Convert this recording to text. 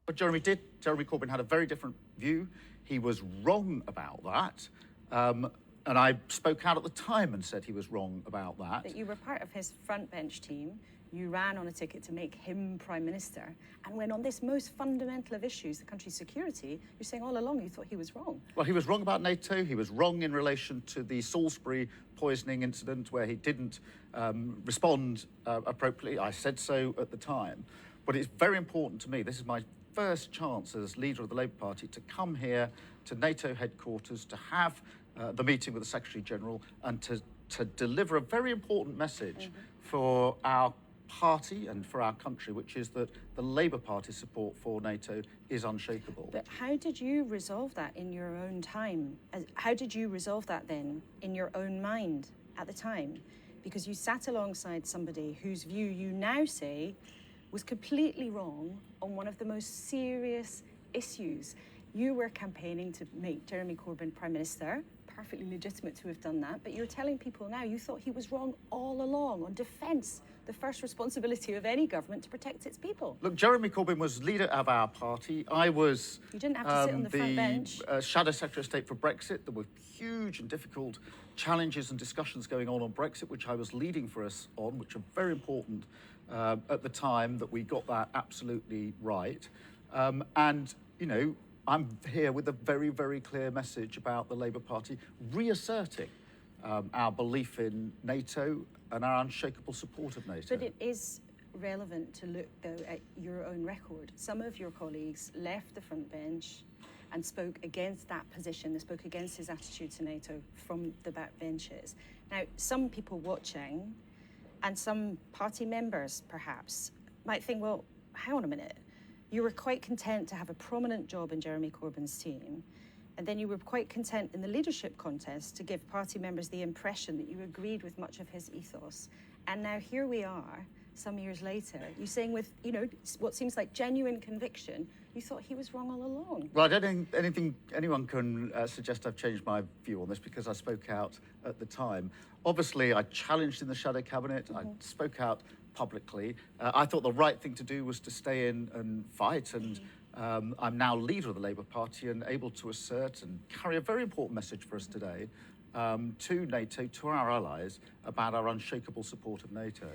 But Jeremy Corbyn had a very different view. He was wrong about that. And I spoke out at the time and said he was wrong about that. That you were part of his front bench team, you ran on a ticket to make him Prime Minister, and when on this most fundamental of issues, the country's security, you're saying all along you thought he was wrong. Well, he was wrong about NATO. He was wrong in relation to the Salisbury poisoning incident where he didn't respond appropriately. I said so at the time. But it's very important to me, this is my first chance as leader of the Labour Party to come here to NATO headquarters, to have the meeting with the Secretary-General and to deliver a very important message for our party and for our country, which is that the Labour Party's support for NATO is unshakable. But how did you resolve that in your own time? How did you resolve that then in your own mind at the time? Because you sat alongside somebody whose view you now say was completely wrong on one of the most serious issues. You were campaigning to make Jeremy Corbyn Prime Minister, perfectly legitimate to have done that, but you're telling people now you thought he was wrong all along on defence, the first responsibility of any government to protect its people. Look, Jeremy Corbyn was leader of our party. I was you didn't have to sit on the front bench. Shadow Secretary of State for Brexit. There were huge and difficult challenges and discussions going on Brexit, which I was leading for us on, which are very important at the time that we got that absolutely right. And, you know, I'm here with a very, very clear message about the Labour Party reasserting our belief in NATO and our unshakable support of NATO. But it is relevant to look, though, at your own record. Some of your colleagues left the front bench and spoke against that position. They spoke against his attitude to NATO from the back benches. Now, some people watching and some party members, perhaps, might think, well, hang on a minute. You were quite content to have a prominent job in Jeremy Corbyn's team, and then you were quite content in the leadership contest to give party members the impression that you agreed with much of his ethos. And now here we are, some years later, you saying with, you know, what seems like genuine conviction, you thought he was wrong all along. Well, I don't think anyone can suggest I've changed my view on this because I spoke out at the time. Obviously, I challenged in the shadow cabinet. I spoke out publicly. I thought the right thing to do was to stay in and fight, and I'm now leader of the Labour Party and able to assert and carry a very important message for us today to NATO, to our allies, about our unshakable support of NATO.